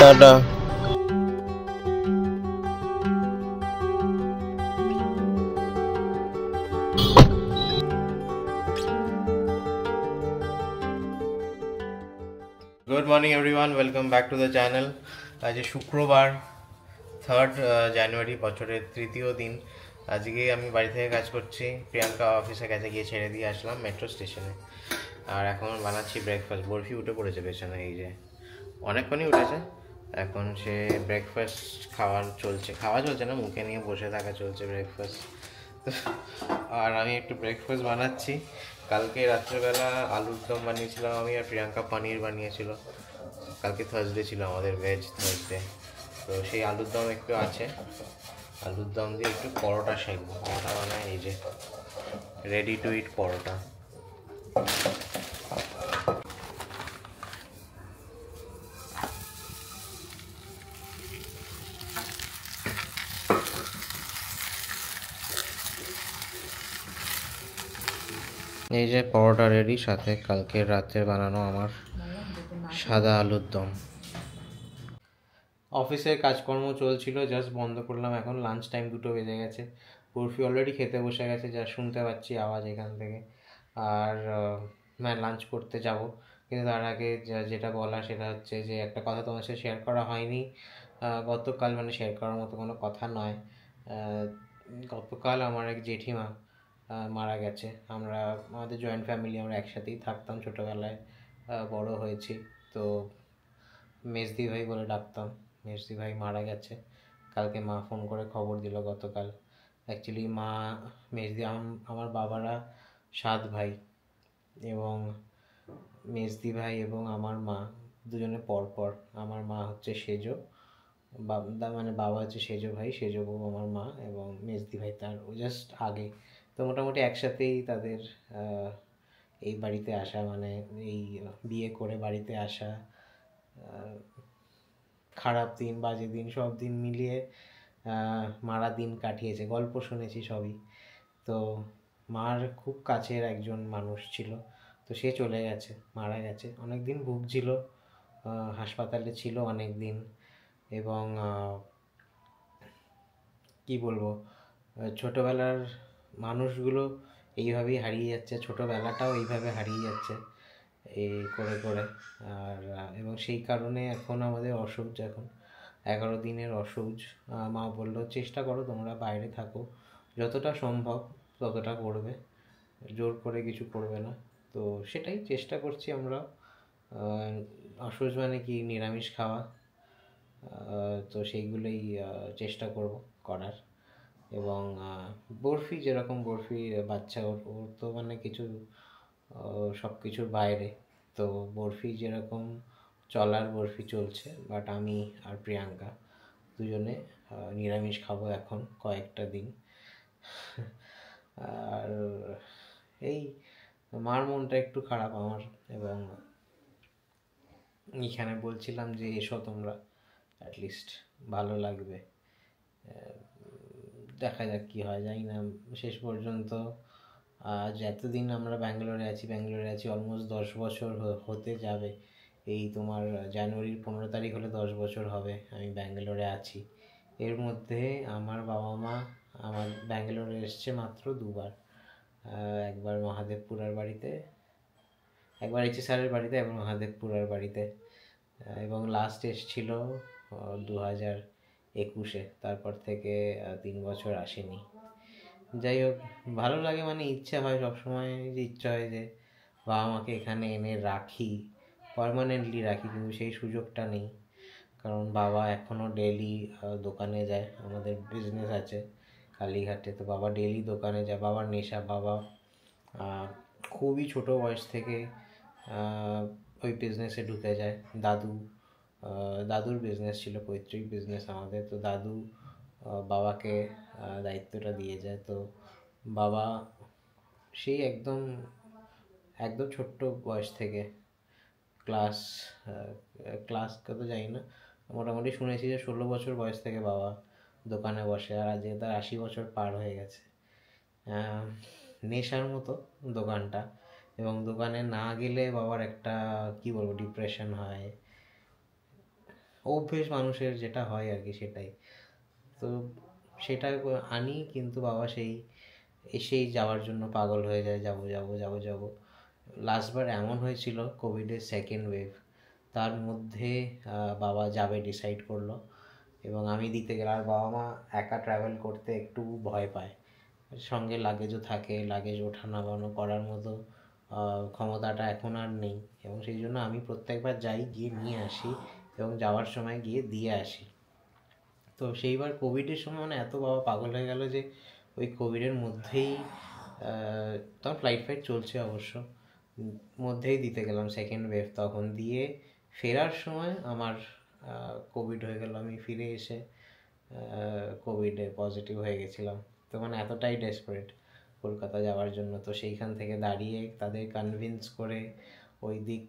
Tata. Good morning everyone, welcome back to the channel. আজ শুক্রবার 3rd জানুয়ারি, বছরের তৃতীয় দিন। আজকে আমি বাড়ি থেকে কাজ করছি। প্রিয়াঙ্কা অফিসে কাছে গিয়ে ছেড়ে দিয়ে আসলাম মেট্রো স্টেশনে। আর এখন বানাচ্ছি ব্রেকফাস্ট। বরফি উঠে পড়েছে পেছনে, এই যে অনেকক্ষণই উঠেছে। এখন সে ব্রেকফাস্ট খাওয়া চলছে না, মুখে নিয়ে বসে থাকা চলছে ব্রেকফাস্ট। আর আমি একটু ব্রেকফাস্ট বানাচ্ছি। কালকে রাত্রেবেলা আলুর দম বানিয়েছিলাম আমি, আর প্রিয়াঙ্কা পনির বানিয়েছিল। কালকে থার্সডে ছিল আমাদের, ভেজ থার্সডে। তো সেই আলুর দম একটু আছে, আলুর দম দিয়ে একটু পরোটা শেখবো। পরোটা মানে এই যে রেডি টু ইট পরোটা। এই যে পরোটা রেডি, সাথে কালকে রাত্রে বানানো আমার সাদা আলুর দম। অফিসের কাজকর্ম চলছিল, জাস্ট বন্ধ করলাম। এখন লাঞ্চ টাইম, 2টো বেজে গেছে। বরফি অলরেডি খেতে বসে গেছে, যা শুনতে পাচ্ছি আওয়াজ এখান থেকে। আর লাঞ্চ করতে যাব, কিন্তু তার আগে যেটা বলা সেটা হচ্ছে যে একটা কথা তোমার সাথে শেয়ার করা হয়নি গতকাল, মানে শেয়ার করার মতো কোনো কথা নয়। গতকাল আমার এক জেঠিমা মারা গেছে। আমাদের জয়েন্ট ফ্যামিলি, আমরা একসাথেই থাকতাম ছোটোবেলায়, বড় হয়েছি। তো মেজদি ভাই বলে ডাকতাম। মেজদি ভাই মারা গেছে। কালকে মা ফোন করে খবর দিল গতকাল। অ্যাকচুয়ালি মেজদি আমার বাবারা 7 ভাই, এবং মেজদি ভাই এবং আমার মা দুজনে পরপর। আমার মা হচ্ছে সেজো, মানে বাবা হচ্ছে সেজো ভাই, সেজো বউ আমার মা, এবং মেজদি ভাই তার জাস্ট আগে। তো মোটামুটি একসাথেই তাদের এই বাড়িতে আসা, মানে এই বিয়ে করে বাড়িতে আসা, খারাপ দিন, বাজে দিন, সব দিন মিলিয়ে মারা দিন কাটিয়েছে। গল্প শুনেছি সবই। তো মার খুব কাছের একজন মানুষ ছিল, তো সে চলে গেছে, মারা গেছে। অনেক দিন ভুগছিল, হাসপাতালে ছিল অনেক দিন। এবং কি বলবো, ছোটোবেলার মানুষগুলো এইভাবেই হারিয়ে যাচ্ছে, ছোটোবেলাটাও এইভাবে হারিয়ে যাচ্ছে এই করে করে। আর এবং সেই কারণে এখন আমাদের অসহ্য, এখন 11 দিনের অসহ্য। মা বললো চেষ্টা করো তোমরা বাইরে থাকো, যতটা সম্ভব ততটা করবে, জোর করে কিছু করবে না। তো সেটাই চেষ্টা করছি আমরা। অসহ্য মানে কি, নিরামিষ খাওয়া। তো সেইগুলোই চেষ্টা করব করার। এবং বরফি, যেরকম বরফি বাচ্চা, ওর তো মানে কিছু সব কিছুর বাইরে। তো বরফি যেরকম চলার, বরফি চলছে। বাট আমি আর প্রিয়াঙ্কা দুজনে নিরামিষ খাবো এখন কয়েকটা দিন। আর এই মার মনটা একটু খারাপ আমার, এবং এখানে বলছিলাম যে এসো তোমরা, অ্যাটলিস্ট ভালো লাগবে। দেখা যাক কী হয়, জানি না। শেষ পর্যন্ত আজ এতদিন আমরা ব্যাঙ্গালোরে আছি অলমোস্ট 10 বছর হতে যাবে। এই তোমার জানুয়ারির 15 তারিখ হলে 10 বছর হবে আমি ব্যাঙ্গালোরে আছি। এর মধ্যে আমার বাবা মা আমার ব্যাঙ্গালোরে এসছে মাত্র 2বার। একবার মহাদেবপুরার বাড়িতে, একবার এইচ স্যারের বাড়িতে, একবার মহাদেবপুরার বাড়িতে। এবং লাস্ট এসছিল 2021-এ। তারপর থেকে 3 বছর আসেনি। যাই হোক, ভালো লাগে, মানে ইচ্ছা হয় সবসময়, যে ইচ্ছা হয় যে বাবা মাকে এখানে এনে রাখি, পার্মানেন্টলি রাখি, কিন্তু সেই সুযোগটা নেই। কারণ বাবা এখনও ডেইলি দোকানে যায়, আমাদের বিজনেস আছে কালীঘাটে। তো বাবা ডেইলি দোকানে যায়, বাবার নেশা। বাবা খুবই ছোট বয়স থেকে ওই বিজনেসে ঢুকে যায়। দাদুর বিজনেস ছিল, পৈতৃক বিজনেস আমাদের। তো দাদু বাবাকে দায়িত্বটা দিয়ে যায়। তো বাবা সেই একদম ছোট্ট বয়স থেকে ক্লাস কত জানি না, মোটামুটি শুনেছি যে 16 বছর বয়স থেকে বাবা দোকানে বসে। আর আজকে তার 80 বছর পার হয়ে গেছে। নেশার মতো দোকানটা, এবং দোকানে না গেলে বাবার একটা কি বলবো ডিপ্রেশন হয়। অভ্যেস মানুষের যেটা হয় আর কি সেটাই। তো সেটা আনি, কিন্তু বাবা এসেই যাওয়ার জন্য পাগল হয়ে যায়, যাবো যাবো যাবো যাবো। লাস্টবার এমন হয়েছিল কোভিডের সেকেন্ড ওয়েভ, তার মধ্যে বাবা যাবে ডিসাইড করলো এবং আমি দিতে গেলাম। আর বাবা মা একা ট্রাভেল করতে একটু ভয় পায়, সঙ্গে লাগেজও থাকে, লাগেজ ওঠা নামানো করার মতো ক্ষমতাটা এখন আর নেই, এবং সেই জন্য আমি প্রত্যেকবার যাই, গিয়ে নিয়ে আসি এবং যাওয়ার সময় গিয়ে দিয়ে আসি। তো সেইবার কোভিডের সময় মানে এত বাবা পাগল হয়ে গেল যে ওই কোভিডের মধ্যেই, তখন ফ্লাইট চলছে অবশ্য, মধ্যেই দিতে গেলাম সেকেন্ড ওয়েভ। তখন দিয়ে ফেরার সময় আমার কোভিড হয়ে গেল, আমি ফিরে এসে কোভিডে পজিটিভ হয়ে গেছিলাম। তো মানে এতটাই ডেসপারেট কলকাতা যাওয়ার জন্য। তো সেইখান থেকে দাঁড়িয়ে তাদের কনভিন্স করে ওই দিক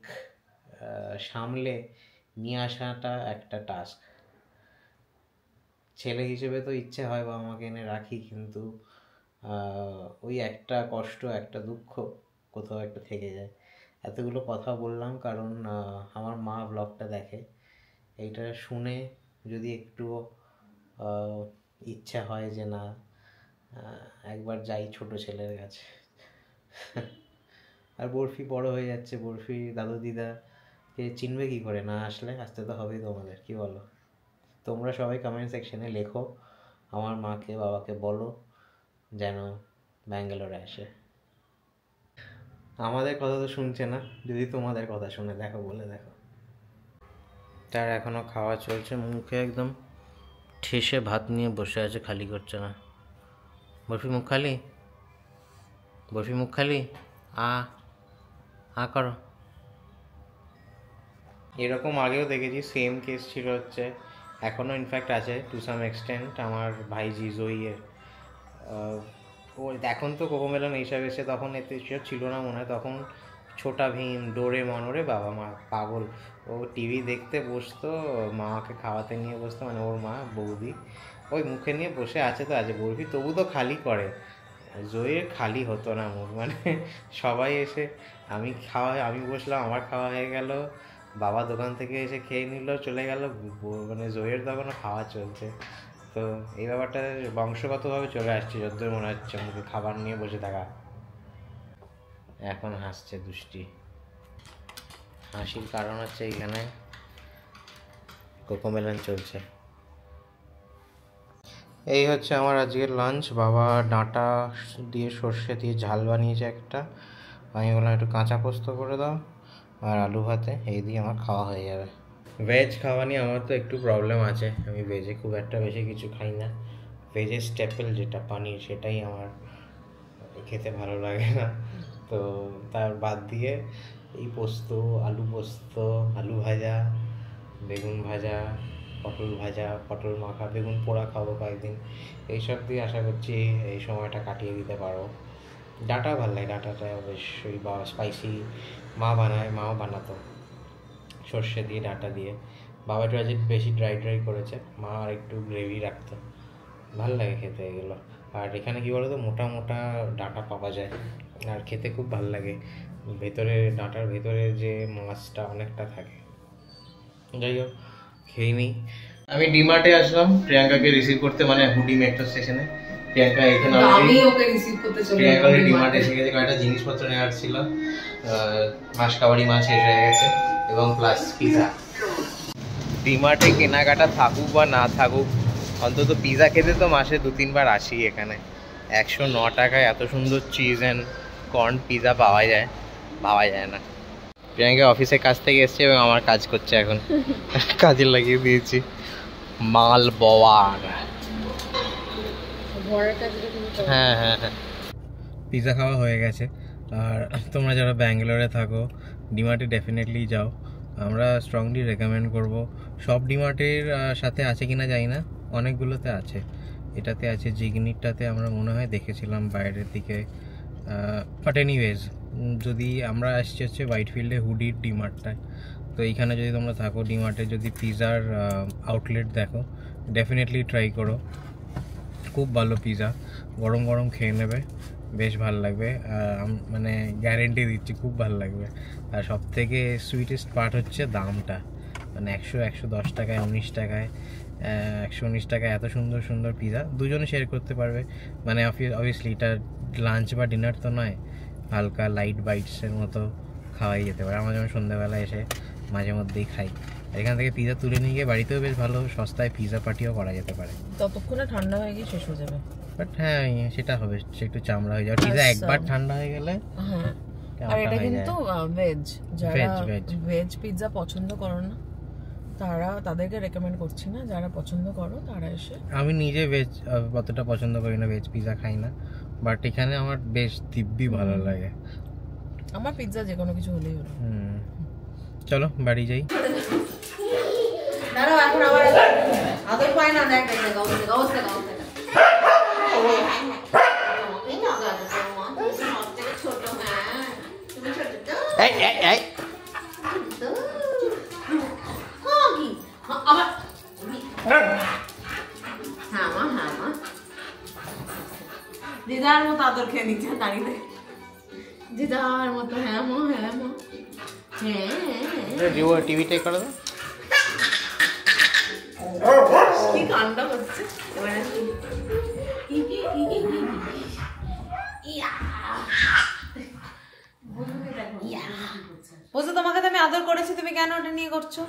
সামলে নিয়ে আসাটা একটা টাস্ক। ছেলে হিসেবে তো ইচ্ছে হয় বাবা মাকে এনে রাখি, কিন্তু ওই একটা কষ্ট, একটা দুঃখ কোথাও একটা থেকে যায়। এতগুলো কথা বললাম কারণ আমার মা ব্লগটা দেখে, এইটা শুনে যদি একটু ইচ্ছা হয় যে না একবার যাই ছোট ছেলের কাছে। আর বরফি বড় হয়ে যাচ্ছে, বরফি দাদু দিদা চিনবে কি করে, না আসলে? আসতে তো হবেই তোমাদের, কি বলো? তোমরা সবাই কমেন্ট সেকশনে লেখো, আমার মাকে বাবাকে বলো যেন ব্যাঙ্গালোরে আসে। আমাদের কথা তো শুনছে না, যদি তোমাদের কথা শুনে দেখো, বলে দেখো। তার এখনো খাওয়া চলছে, মুখে একদম ঠেসে ভাত নিয়ে বসে আছে, খালি করছে না। বরফি মুখ খালি, বরফি মুখ খালি, আ করো। এরকম আগেও দেখেছি, সেম কেস ছিল হচ্ছে, এখনও ইনফ্যাক্ট আছে টু সাম এক্সটেন্ট, আমার ভাইজি জয়ীর। ও এখন তো কোকোমেলন এইসব এসে, তখন এতে সব ছিল না মনে হয়, তখন ছোটা ভীম, ডোরেমন, ওরে বাবা মা পাগল। ও টিভি দেখতে বসতো, মাকে খাওয়াতে নিয়ে বসতো, মানে ওর মা বৌদি ওই মুখে নিয়ে বসে আছে তো আছে, বরফি তবু তো খালি করে। জয়ের খালি হতো না মুখ, মানে সবাই এসে আমি বসলাম, আমার খাওয়া হয়ে গেল, বাবা দোকান থেকে এসে খেয়ে নিল, চলে গেল, মানে জয়ের তখনও খাওয়া চলছে। তো এই ব্যাপারটা বংশগতভাবে চলে আসছে যতদূর মনে হচ্ছে, মুখে খাবার নিয়ে বসে থাকা। এখন হাসছে দুষ্টি, হাসির কারণ হচ্ছে এইখানে কোকোমেলন চলছে। এই হচ্ছে আমার আজকের লাঞ্চ। বাবা ডাঁটা দিয়ে সর্ষে দিয়ে ঝাল বানিয়েছে একটা, আমি বললাম একটু কাঁচা পোস্ত করে দাও আর আলু ভাতে, এই দিয়ে আমার খাওয়া হয়ে যাবে। ভেজ খাওয়া নিয়ে আমার তো একটু প্রবলেম আছে, আমি ভেজে খুব একটা বেশি কিছু খাই না। ভেজের স্টেপল যেটা পানির, সেটাই আমার খেতে ভালো লাগে না। তো তার বাদ দিয়ে এই পোস্ত, আলু ভাজা, বেগুন ভাজা, পটল ভাজা, পটল মাখা, বেগুন পোড়া খাবো কয়েকদিন, এইসব দিয়ে আশা করছি এই সময়টা কাটিয়ে দিতে পারবো। ডাঁটা ভালো লাগে, ডাঁটাটা অবশ্যই, বা স্পাইসি মাও বানাতো সর্ষে দিয়ে, ডাঁটা দিয়ে। বাবা একটু আজ বেশি ড্রাই করেছে, মা আর একটু গ্রেভি রাখতো, ভালো লাগে খেতে এগুলো। আর এখানে কী বলো তো, মোটা মোটা ডাঁটা পাওয়া যায়, আর খেতে খুব ভালো লাগে। ডাঁটার ভেতরে যে মাছটা অনেকটা থাকে। যাই হোক, খেয়ে নিই। আমি ডিমার্টে আসলাম প্রিয়াঙ্কাকে রিসিভ করতে, মানে হুডি মেট্রো স্টেশনে। প্রিয়াঙ্কা এখানে প্রিয়াঙ্কা ডিমার্টে এসে গেছে, কয়েকটা জিনিসপত্র নেওয়ার ছিল। মাসকাবাড়ি মাছ শেষ হয়ে গেছে এবং প্লাস পিজা। ডিমার্টে কেনাকাটা থাকুক বা না থাকুক, অন্তত পিজা খেতে তো মাসে 2-3 বার আসি এখানে। 109 টাকায় এত সুন্দর চিজ অ্যান্ড কর্ন পিজা পাওয়া যায় না। প্রিয়াঙ্কা অফিসে কাজ থেকে এসছে এবং আমার কাজ করছে এখন, কাজে লাগিয়ে দিয়েছি। মাল বওয়ার, হ্যাঁ হ্যাঁ হ্যাঁ, পিজা খাওয়া হয়ে গেছে। আর তোমরা যারা ব্যাঙ্গালোরে থাকো, ডিমার্টে ডেফিনেটলি যাও, আমরা স্ট্রংলি রেকমেন্ড করব। সব ডিমার্টের সাথে আছে কিনা জানি না, অনেকগুলোতে আছে। এটাতে আছে, জিগনিটাতে আমরা মনে হয় দেখেছিলাম বাইরের দিকে। বাট এনিওয়েজ, যদি আমরা আসছি হচ্ছে হোয়াইটফিল্ডে হুডির ডিমার্টটায়, তো এইখানে যদি তোমরা থাকো, ডিমার্টে যদি পিজার আউটলেট দেখো, ডেফিনেটলি ট্রাই করো। খুব ভালো পিজা, গরম গরম খেয়ে নেবে, বেশ ভালো লাগবে, মানে গ্যারেন্টি দিচ্ছি খুব ভালো লাগবে। আর সব থেকে সুইটেস্ট পার্ট হচ্ছে দামটা, মানে 110 টাকায়, 19 টাকায়, 119 টাকায় এত সুন্দর সুন্দর পিৎজা দুজনে শেয়ার করতে পারবে। মানে অবভিয়াসলি এটা লাঞ্চ বা ডিনার তো নয়, হালকা লাইট বাইটসের মতো খাওয়াই যেতে পারে। আমরা যেমন সন্ধ্যাবেলা এসে মাঝে মধ্যেই খাই, এখান থেকে পিৎজা তুলে নিয়ে গিয়ে বাড়িতেও বেশ ভালো সস্তায় পিৎজা পার্টিও করা যেতে পারে। ততক্ষণে ঠান্ডা হয়ে গিয়ে শেষ হয়ে যাবে। বাট হ্যাঁ সেটা হবে, সে একটু চামড়া হয়ে যাবে। পিৎজা একবার ঠান্ডা হয়ে গেলে হ্যাঁ। আর এটা কিন্তু ভেজ, যারা ভেজ পিৎজা পছন্দ করো না তাদেরকে রেকমেন্ড করছি না, যারা পছন্দ করো তারা এসে। আমি নিজে ভেজ অতটা পছন্দ করি না, ভেজ পিৎজা খাই না, বাট এখানে আমার বেশ দিব্যি ভালো লাগে। আমার পিৎজা যে কোনো কিছু হলেই হলো। চলো বাড়ি যাই। দাঁড়াও, এখন আবার আদর পায় না, দেখ দেখ দেখ অবস্থা অবস্থা অবস্থা। এই এই এই দিদার মতো আদর খেয়ে নিচ্ছে দাঁড়িয়ে, দিদার মতো। হ্যাঁ মো, হ্যাঁ মো, হ্যাঁ। টিভিটাই করে দাও। কি কাণ্ড হচ্ছে এবারে। বলছো তোমাকে তো আমি আদর করেছি, তুমি কেন ওটা নিয়ে করছো?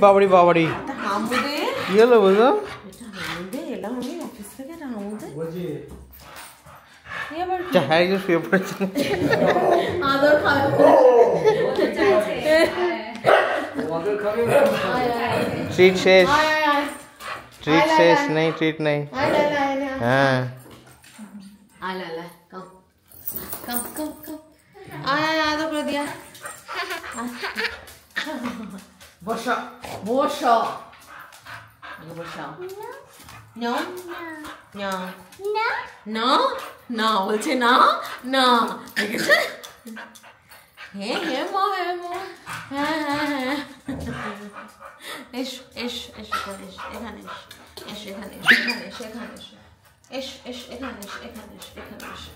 বাবারি বাবারি হামুদে কি হলো বুঝো? হামুদে এলাম আমি অফিস থেকে, হামুদে শুয়ে পড়েছে, আদর খাবে। ট্রিট শেষ, ট্রিট শেষ নেই, ট্রিট নেই। হ্যাঁ আদর করে দিয়া। বসো বসো বসাও। No no no no বলছে না না। হ্যাঁ হ্যাঁ মা, হ্যাঁ মা, হ্যাঁ হ্যাঁ হ্যাঁ। এসো এসো এসো এখানে এসো, এখানে এসো, এখানে এসো, এখানে এসো, এসো এসো, এখানে এসো, এখানে এসো, এখানে এসো।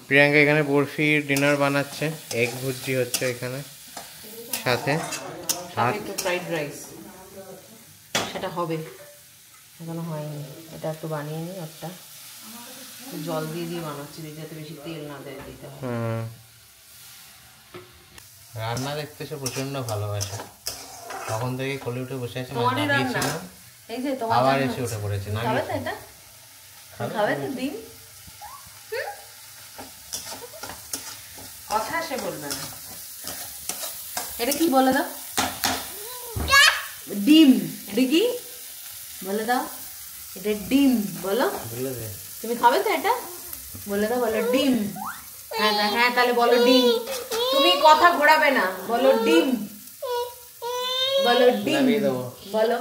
প্রিয়াঙ্কা এখানে বরফির ডিনার বানাচ্ছে, এগ ভুজি হচ্ছে এখানে, সাথে একটু ফ্রাইড রাইস, সেটা হবে, এখনো হয়নি। এটা একটু বানিয়ে নিই, একটা জল দিয়ে দিয়ে বানাচ্ছি যাতে বেশি তেল না দেয় দিতে হয়। রান্না দেখতে সে প্রচন্ড ভালোবাসে, তখন থেকে কোলে উঠে বসে আছে, এই যে তোমার আবার এসে উঠে পড়েছে। না খাবে তো এটা, খাবে তো দিন, কথা সে বলবে না। এটা কি বলে দাও? ডিম। এটা কি বলে দাও? এটা ডিম বলো। তুমি খাবে তো এটা? বলে দাও, বলো ডিম। হ্যাঁ হ্যাঁ, তাহলে বলো ডিম। তুমি কথা ঘোরাবে না, বলো ডিম, বলো ডিম, বলো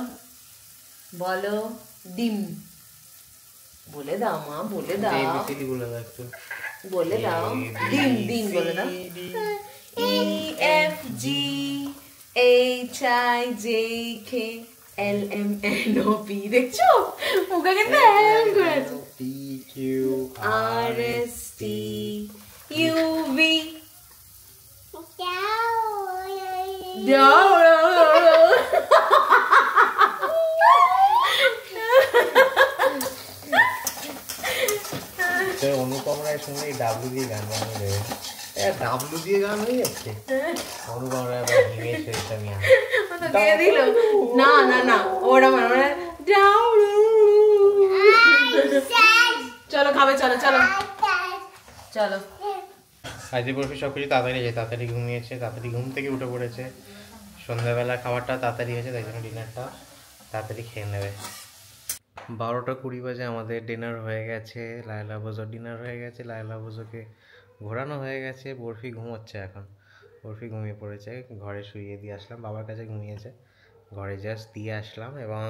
বলো ডিম। বলে দাও মা, বলে দাও, বলে দাও ডিম, ডিম বলে দাও। EFGHIJK LMNOP, দেখছো মুখে কিন্তু এরকম করেছে। PQRSTUV অনুপম রায় শুনলে ডাব্লু দিয়ে গান বানিয়ে দেবে। ডাব্লু দিয়ে গান হয়ে যাচ্ছে। অনুপম রায় না না না, ওরা মানে চলো খাবে, চলো চলো চলো। আজকে বরফি সব কিছু তাড়াতাড়ি যায়, তাড়াতাড়ি ঘুমিয়েছে, তাড়াতাড়ি ঘুম থেকে উঠে পড়েছে। সন্ধ্যাবেলা খাবারটা তাড়াতাড়ি হয়েছে, তাই জন্য ডিনারটা তাড়াতাড়ি খেয়ে নেবে। 12:20 বাজে আমাদের ডিনার হয়ে গেছে, লায়লা বোজোর ডিনার হয়ে গেছে, লায়লা বোজোকে ঘোরানো হয়ে গেছে, বরফি ঘুমোচ্ছে এখন। বরফি ঘুমিয়ে পড়েছে, ঘরে শুইয়ে দিয়ে আসলাম, বাবার কাছে ঘুমিয়েছে, ঘরে জাস্ট দিয়ে আসলাম এবং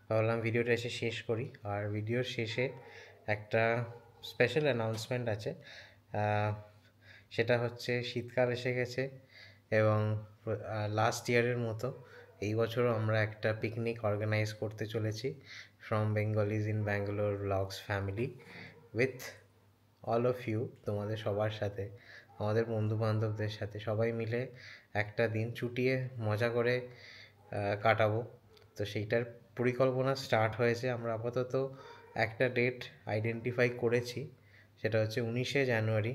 ভাবলাম ভিডিওটা এসে শেষ করি। আর ভিডিওর শেষে একটা স্পেশাল অ্যানাউন্সমেন্ট আছে, সেটা হচ্ছে শীতকাল এসে গেছে এবং লাস্ট ইয়ারের মতো এই বছরও আমরা একটা পিকনিক অর্গানাইজ করতে চলেছি, from Bengalis in Bangalore blogs family, with all of you, তোমাদের সবার সাথে, আমাদের বন্ধু বান্ধবদের সাথে সবাই মিলে একটা দিন চুটিয়ে মজা করে কাটাবো। তো সেইটার পরিকল্পনা স্টার্ট হয়েছে। আমরা আপাতত একটা ডেট আইডেন্টিফাই করেছি, সেটা হচ্ছে 19শে জানুয়ারি।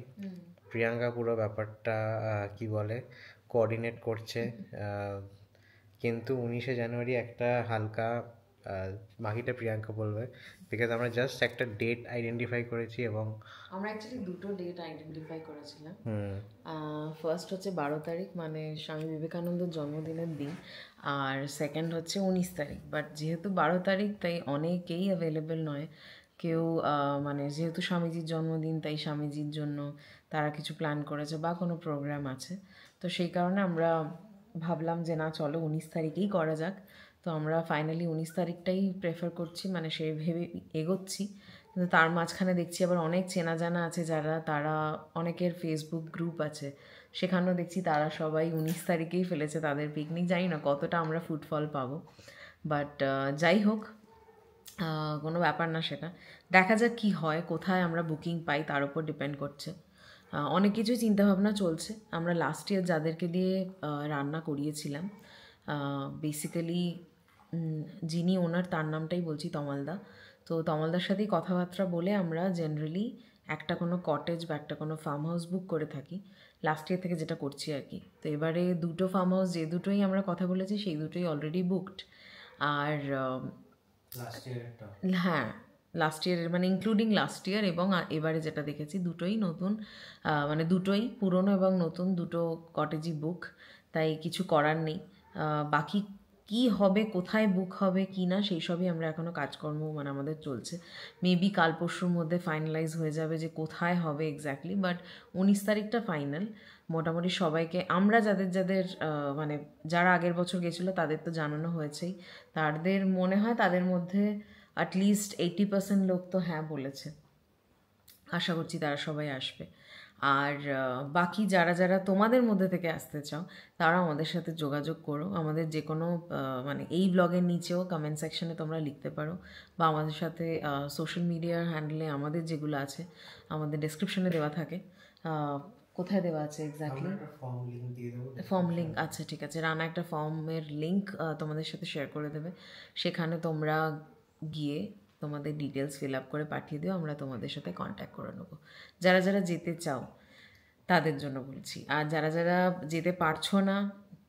প্রিয়াঙ্কা পুরো ব্যাপারটা কি বলে কোঅর্ডিনেট করছে, কিন্তু 19শে জানুয়ারি একটা হালকা, বাকিটা প্রিয়াঙ্কা বলবে, বিকজ আমরা জাস্ট একটা ডেট আইডেন্টিফাই করেছি। এবং আমরা অ্যাকচুয়ালি দুটো ডেট আইডেন্টিফাই করেছিলাম। ফার্স্ট হচ্ছে 12 তারিখ, মানে স্বামী বিবেকানন্দের জন্মদিনের দিন, আর সেকেন্ড হচ্ছে 19 তারিখ। বাট যেহেতু 12 তারিখ তাই অনেকেই অ্যাভেলেবেল নয়। কেউ মানে যেহেতু স্বামীজির জন্মদিন তাই স্বামীজির জন্য তারা কিছু প্ল্যান করেছে বা কোনো প্রোগ্রাম আছে, তো সেই কারণে আমরা ভাবলাম যে না, চলো 19 তারিখেই করা যাক। তো আমরা ফাইনালি 19 তারিখটাই প্রেফার করছি, মানে সেই ভেবে এগোচ্ছি। কিন্তু তার মাঝখানে দেখছি আবার অনেক চেনা জানা আছে যারা, তারা অনেকের ফেসবুক গ্রুপ আছে, সেখানেও দেখছি তারা সবাই 19 তারিখেই ফেলেছে তাদের পিকনিক। জানি না কতটা আমরা ফুটফল পাবো, বাট যাই হোক, কোনো ব্যাপার না, সেটা দেখা যাক কী হয়, কোথায় আমরা বুকিং পাই তার উপর ডিপেন্ড করছে। অনেক কিছুই চিন্তাভাবনা চলছে। আমরা লাস্ট ইয়ার যাদেরকে দিয়ে রান্না করিয়েছিলাম, বেসিক্যালি যিনি ওনার তার নামটাই বলছি, তমালদা। তো তমালদার সাথেই কথাবার্তা বলে আমরা জেনারেলি একটা কোনো কটেজ বা একটা কোনো ফার্ম হাউস বুক করে থাকি, লাস্ট ইয়ার থেকে যেটা করছি আর কি। তো এবারে দুটো ফার্ম হাউস, যে দুটোই আমরা কথা বলেছি সেই দুটোই অলরেডি বুকড। আর হ্যাঁ, লাস্ট ইয়ারের মানে ইনক্লুডিং লাস্ট ইয়ার এবং এবারে যেটা দেখেছি দুটোই নতুন, মানে দুটোই পুরনো এবং নতুন দুটো কটেজই বুক, তাই কিছু করার নেই। বাকি কি হবে, কোথায় বুক হবে কি না, সেই সবই আমরা এখনও কাজকর্ম মানে আমাদের চলছে। মেবি কাল পরশুর মধ্যে ফাইনালাইজ হয়ে যাবে যে কোথায় হবে এক্স্যাক্টলি, বাট 19 তারিখটা ফাইনাল। মোটামুটি সবাইকে, আমরা যাদের যাদের মানে যারা আগের বছর গেছিলো তাদের তো জানানো হয়েছেই, তাদের মনে হয় তাদের মধ্যে অ্যাটলিস্ট 80% লোক তো হ্যাঁ বলেছে। আশা করছি তারা সবাই আসবে। আর বাকি যারা যারা তোমাদের মধ্যে থেকে আসতে চাও তারা আমাদের সাথে যোগাযোগ করো। আমাদের যে কোনো মানে এই ব্লগের নিচেও কমেন্ট সেকশনে তোমরা লিখতে পারো, বা আমাদের সাথে সোশ্যাল মিডিয়ার হ্যান্ডেলে আমাদের যেগুলো আছে আমাদের ডেসক্রিপশনে দেওয়া থাকে। কোথায় দেওয়া আছে এক্স্যাক্টলি? ফর্ম লিঙ্ক, আচ্ছা ঠিক আছে, রানা একটা ফর্মের লিঙ্ক তোমাদের সাথে শেয়ার করে দেবে, সেখানে তোমরা গিয়ে তোমাদের ডিটেলস ফিল আপ করে পাঠিয়ে দিও, আমরা তোমাদের সাথে কন্ট্যাক্ট করে নেবো। যারা যারা যেতে চাও তাদের জন্য বলছি, আর যারা যারা যেতে পারছো না,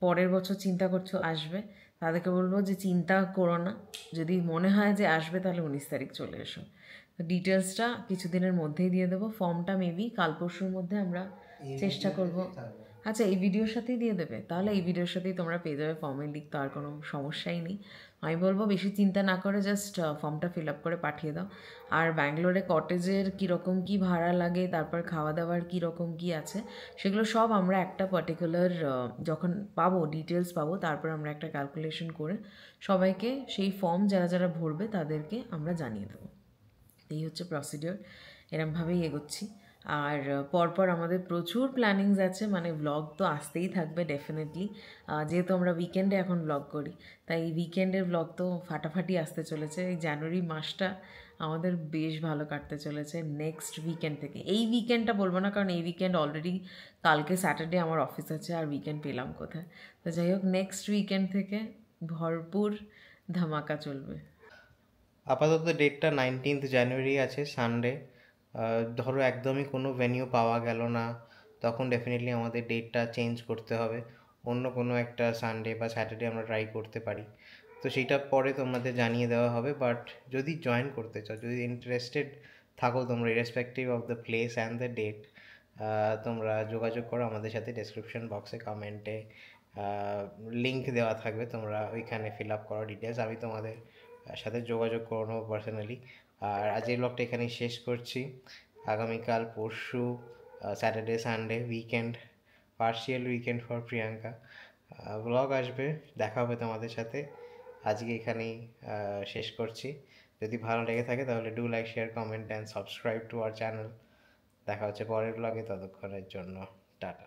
পরের বছর চিন্তা করছো আসবে, তাদেরকে বলবো যে চিন্তা করো না, যদি মনে হয় যে আসবে তাহলে 19 তারিখ চলে এসো। তো ডিটেলসটা কিছুদিনের মধ্যেই দিয়ে দেবো, ফর্মটা মেবি কাল পরশুর মধ্যে আমরা চেষ্টা করব। আচ্ছা, এই ভিডিওর সাথেই দিয়ে দেবে, তাহলে এই ভিডিওর সাথেই তোমরা পেয়ে যাবে ফর্মের লিঙ্ক, তো আর কোনো সমস্যাই নেই। আমি বলবো বেশি চিন্তা না করে জাস্ট ফর্মটা ফিল আপ করে পাঠিয়ে দাও। আর ব্যাঙ্গালোরে কটেজের কীরকম কী ভাড়া লাগে, তারপর খাওয়া দাওয়ার কীরকম কী আছে, সেগুলো সব আমরা একটা পার্টিকুলার যখন পাবো, ডিটেলস পাবো, তারপর আমরা একটা ক্যালকুলেশন করে সবাইকে সেই ফর্ম যারা যারা ভরবে তাদেরকে আমরা জানিয়ে দেবো। এই হচ্ছে প্রসিডিওর, এরমভাবেই এগোচ্ছি। আর পরপর আমাদের প্রচুর প্ল্যানিংস আছে, মানে ব্লগ তো আসতেই থাকবে ডেফিনেটলি। যেহেতু আমরা উইকেন্ডে এখন ব্লগ করি, তাই উইকেন্ডের ব্লগ তো ফাটাফাটি আসতে চলেছে। এই জানুয়ারি মাসটা আমাদের বেশ ভালো কাটতে চলেছে নেক্সট উইকেন্ড থেকে। এই উইকেন্ডটা বলবো না, কারণ এই উইকেন্ড অলরেডি কালকে স্যাটারডে আমার অফিস আছে, আর উইকেন্ড পেলাম কোথায়। তো যাই হোক, নেক্সট উইকেন্ড থেকে ভরপুর ধামাকা চলবে। আপাতত ডেটটা 19th জানুয়ারি আছে, সানডে। ধরো একদমই কোনো ভেনিউ পাওয়া গেল না, তখন ডেফিনেটলি আমাদের ডেটটা চেঞ্জ করতে হবে, অন্য কোনো একটা সানডে বা স্যাটারডে আমরা ট্রাই করতে পারি। তো সেইটা পরে তোমাদের জানিয়ে দেওয়া হবে। বাট যদি জয়েন করতে চাও, যদি ইন্টারেস্টেড থাকো তোমরা, irrespective of the place and the date, তোমরা যোগাযোগ করো আমাদের সাথে। ডেসক্রিপশন বক্সে কমেন্টে লিঙ্ক দেওয়া থাকবে, তোমরা ওইখানে ফিল আপ করো ডিটেলস, আমি তোমাদের সাথে যোগাযোগ করে নেবো পার্সোনালি। আর আজকের ব্লগটা এখানেই শেষ করছি। আগামীকাল পরশু Saturday Sunday weekend, partial weekend for Priyanka, blog আসবে, দেখা হবে তোমাদের সাথে। আজকে এখানেই শেষ করছি। যদি ভালো লেগে থাকে তাহলে do like, share, comment and subscribe to our channel. দেখা হচ্ছে পরের ব্লগে, ততক্ষণের জন্য টাটা।